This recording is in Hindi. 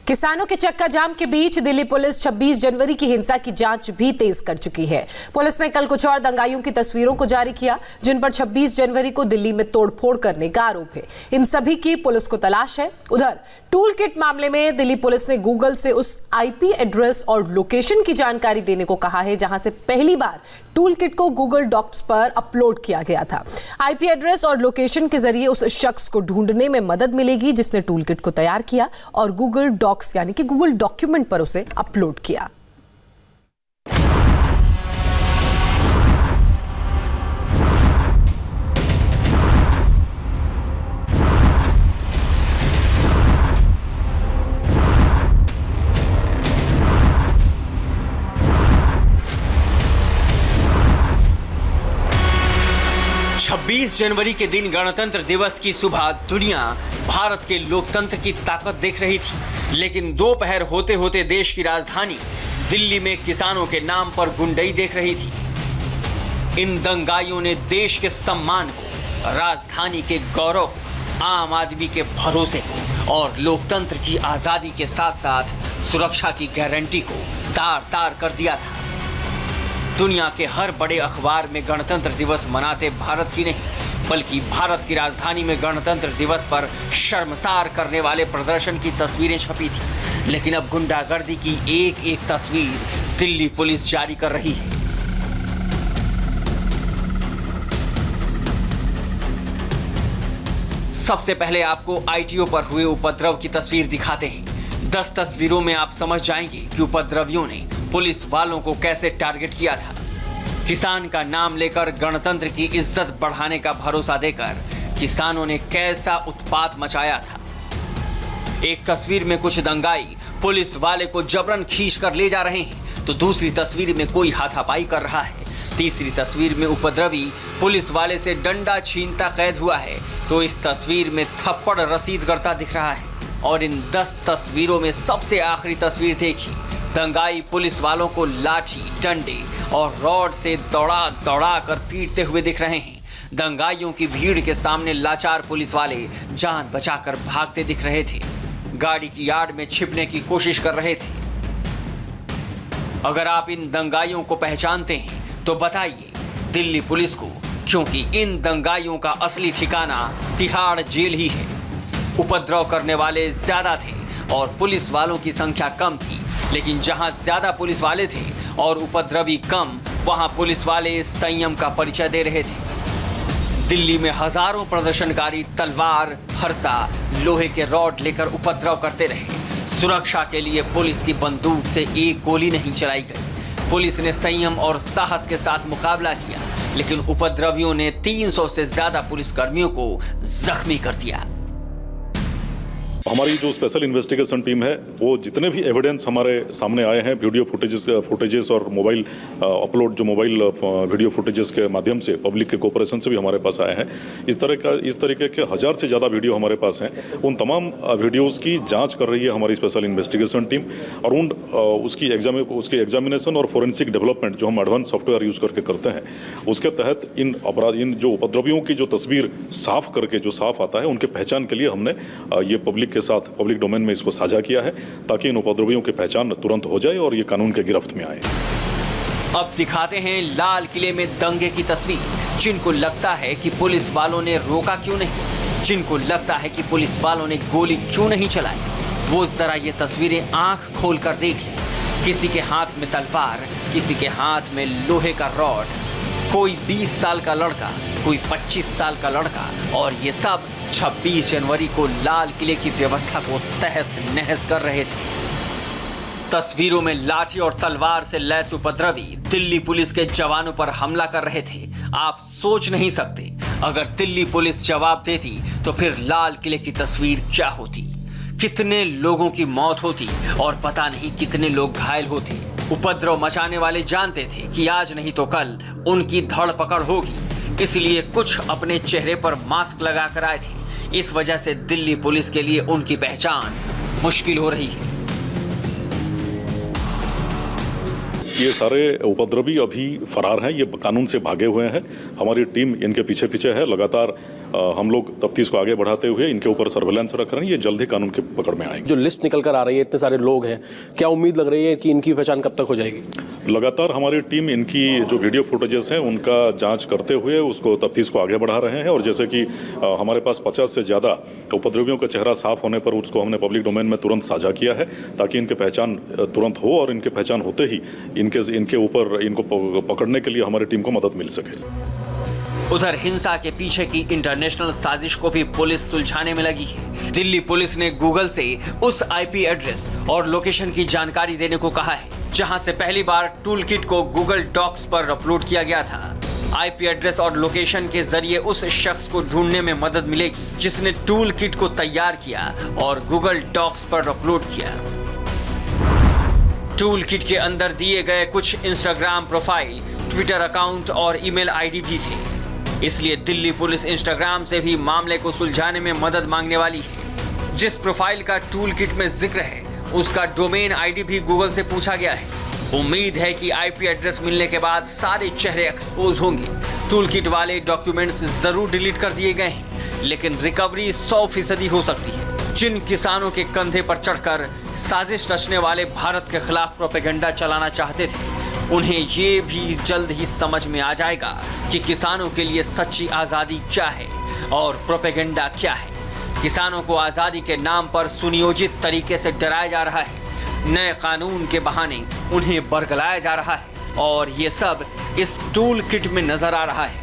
किसानों के चक्का जाम के बीच दिल्ली पुलिस 26 जनवरी की हिंसा की जांच भी तेज कर चुकी है। पुलिस ने कल कुछ और दंगाइयों की तस्वीरों को जारी किया जिन पर 26 जनवरी को दिल्ली में तोड़फोड़ करने का आरोप है। इन सभी की पुलिस को तलाश है। उधर टूल किट मामले में दिल्ली पुलिस ने गूगल से उस आईपी एड्रेस और लोकेशन की जानकारी देने को कहा है जहां से पहली बार टूल किट को गूगल डॉक्स पर अपलोड किया गया था। आईपी एड्रेस और लोकेशन के जरिए उस शख्स को ढूंढने में मदद मिलेगी जिसने टूल किट को तैयार किया और गूगल डॉक्स यानी कि गूगल डॉक्यूमेंट पर उसे अपलोड किया। छब्बीस जनवरी के दिन गणतंत्र दिवस की सुबह दुनिया भारत के लोकतंत्र की ताकत देख रही थी, लेकिन दोपहर होते होते देश की राजधानी दिल्ली में किसानों के नाम पर गुंडई देख रही थी। इन दंगाइयों ने देश के सम्मान को, राजधानी के गौरव को, आम आदमी के भरोसे को और लोकतंत्र की आजादी के साथ साथ सुरक्षा की गारंटी को तार तार कर दिया था। दुनिया के हर बड़े अखबार में गणतंत्र दिवस मनाते भारत की नहीं बल्कि भारत की राजधानी में गणतंत्र दिवस पर शर्मसार करने वाले प्रदर्शन की तस्वीरें छपी थी, लेकिन अब गुंडागर्दी की एक एक तस्वीर दिल्ली पुलिस जारी कर रही है। सबसे पहले आपको आईटीओ पर हुए उपद्रव की तस्वीर दिखाते हैं। 10 तस्वीरों में आप समझ जाएंगे कि उपद्रवियों ने पुलिस वालों को कैसे टारगेट किया था। किसान का नाम लेकर गणतंत्र की इज्जत बढ़ाने का भरोसा देकर किसानों ने कैसा उत्पात मचाया था। एक तस्वीर में कुछ दंगाई पुलिस वाले को जबरन खींच कर ले जा रहे हैं तो दूसरी तस्वीर में कोई हाथापाई कर रहा है। तीसरी तस्वीर में उपद्रवी पुलिस वाले से डंडा छीनता कैद हुआ है तो इस तस्वीर में थप्पड़ रसीद करता दिख रहा है। और इन 10 तस्वीरों में सबसे आखिरी तस्वीर देखी, दंगाई पुलिस वालों को लाठी, डंडे और रॉड से दौड़ा दौड़ा कर पीटते हुए दिख रहे हैं। दंगाइयों की भीड़ के सामने लाचार पुलिस वाले जान बचाकर भागते दिख रहे थे, गाड़ी की आड़ में छिपने की कोशिश कर रहे थे। अगर आप इन दंगाइयों को पहचानते हैं तो बताइए दिल्ली पुलिस को, क्योंकि इन दंगाइयों का असली ठिकाना तिहाड़ जेल ही है। उपद्रव करने वाले ज्यादा थे और पुलिस वालों की संख्या कम थी, लेकिन जहां ज्यादा पुलिस वाले थे और उपद्रवी कम, वहां पुलिस वाले संयम का परिचय दे रहे थे। दिल्ली में हजारों प्रदर्शनकारी तलवार, फरसा, लोहे के रॉड लेकर उपद्रव करते रहे। सुरक्षा के लिए पुलिस की बंदूक से एक गोली नहीं चलाई गई। पुलिस ने संयम और साहस के साथ मुकाबला किया, लेकिन उपद्रवियों ने 300 से ज्यादा पुलिसकर्मियों को जख्मी कर दिया। हमारी जो स्पेशल इन्वेस्टिगेशन टीम है वो जितने भी एविडेंस हमारे सामने आए हैं, वीडियो फुटेजेस और मोबाइल अपलोड, जो मोबाइल वीडियो फुटेजेस के माध्यम से पब्लिक के कोऑपरेशन से भी हमारे पास आए हैं। इस तरीके के 1000 से ज़्यादा वीडियो हमारे पास हैं। उन तमाम वीडियोज़ की जांच कर रही है हमारी स्पेशल इन्वेस्टिगेशन टीम और उसकी एग्जामिनेशन और फोरेंसिक डेवलपमेंट जो हम एडवांस सॉफ्टवेयर यूज़ करके करते हैं, उसके तहत इन जो उपद्रवियों की जो तस्वीर साफ करके जो साफ आता है, उनके पहचान के लिए हमने ये पब्लिक के साथ पब्लिक डोमेन में इसको साझा किया है ताकि इन उपद्रवियों की पहचान तुरंत हो जाए और ये कानून के गिरफ्त में आए। अब दिखाते हैं लाल किले में दंगे की तस्वीर। जिनको लगता है कि पुलिस वालों ने रोका क्यों नहीं, जिनको लगता है कि पुलिस वालों ने गोली क्यों नहीं चलाई, वो जरा ये तस्वीरें आंख खोल कर देख लें। किसी के हाथ में तलवार, किसी के हाथ में लोहे का रॉड, कोई 20 साल का लड़का, कोई 25 साल का लड़का, और ये सब 26 जनवरी को लाल किले की व्यवस्था को तहस नहस कर रहे थे। तस्वीरों में लाठी और तलवार से लैस उपद्रवी दिल्ली पुलिस के जवानों पर हमला कर रहे थे। आप सोच नहीं सकते अगर दिल्ली पुलिस जवाब देती तो फिर लाल किले की तस्वीर क्या होती, कितने लोगों की मौत होती और पता नहीं कितने लोग घायल होते। उपद्रव मचाने वाले जानते थे कि आज नहीं तो कल उनकी धड़ पकड़ होगी, इसलिए कुछ अपने चेहरे पर मास्क लगाकर आए थे। इस वजह से दिल्ली पुलिस के लिए उनकी पहचान मुश्किल हो रही है। ये सारे उपद्रवी अभी फरार हैं, ये कानून से भागे हुए हैं। हमारी टीम इनके पीछे पीछे है, लगातार हम लोग तफ्तीश को आगे बढ़ाते हुए इनके ऊपर सर्वेलेंस रख रहे हैं। ये जल्द ही कानून की पकड़ में आएंगे। जो लिस्ट निकल कर आ रही है, इतने सारे लोग हैं, क्या उम्मीद लग रही है कि इनकी पहचान कब तक हो जाएगी? लगातार हमारी टीम इनकी जो वीडियो फुटेजेस हैं उनका जांच करते हुए उसको तफ्तीश को आगे बढ़ा रहे हैं। और जैसे कि हमारे पास 50 से ज़्यादा उपद्रवियों का चेहरा साफ होने पर उसको हमने पब्लिक डोमेन में तुरंत साझा किया है, ताकि इनकी पहचान तुरंत हो और इनकी पहचान होते ही इनके ऊपर इनको पकड़ने के लिए हमारी टीम को मदद मिल सके। उधर हिंसा के पीछे की इंटरनेशनल साजिश को भी पुलिस सुलझाने में लगी है। दिल्ली पुलिस ने गूगल से उस आईपी एड्रेस और लोकेशन की जानकारी देने को कहा है जहां से पहली बार टूल किट को गूगल डॉक्स पर अपलोड किया गया था। आईपी एड्रेस और लोकेशन के जरिए उस शख्स को ढूंढने में मदद मिलेगी जिसने टूल किट को तैयार किया और गूगल डॉक्स पर अपलोड किया। टूल किट के अंदर दिए गए कुछ इंस्टाग्राम प्रोफाइल, ट्विटर अकाउंट और ईमेल आईडी भी थे। इसलिए दिल्ली पुलिस इंस्टाग्राम से भी मामले को सुलझाने में मदद मांगने वाली है। जिस प्रोफाइल का टूल किट में जिक्र है उसका डोमेन आईडी भी गूगल से पूछा गया है। उम्मीद है कि आईपी एड्रेस मिलने के बाद सारे चेहरे एक्सपोज होंगे। टूल किट वाले डॉक्यूमेंट्स जरूर डिलीट कर दिए गए हैं, लेकिन रिकवरी 100% हो सकती है। जिन किसानों के कंधे पर चढ़कर साजिश रचने वाले भारत के खिलाफ प्रोपेगेंडा चलाना चाहते थे, उन्हें ये भी जल्द ही समझ में आ जाएगा कि किसानों के लिए सच्ची आज़ादी क्या है और प्रोपेगेंडा क्या है। किसानों को आज़ादी के नाम पर सुनियोजित तरीके से डराया जा रहा है, नए कानून के बहाने उन्हें बरगलाया जा रहा है और ये सब इस टूल किट में नजर आ रहा है।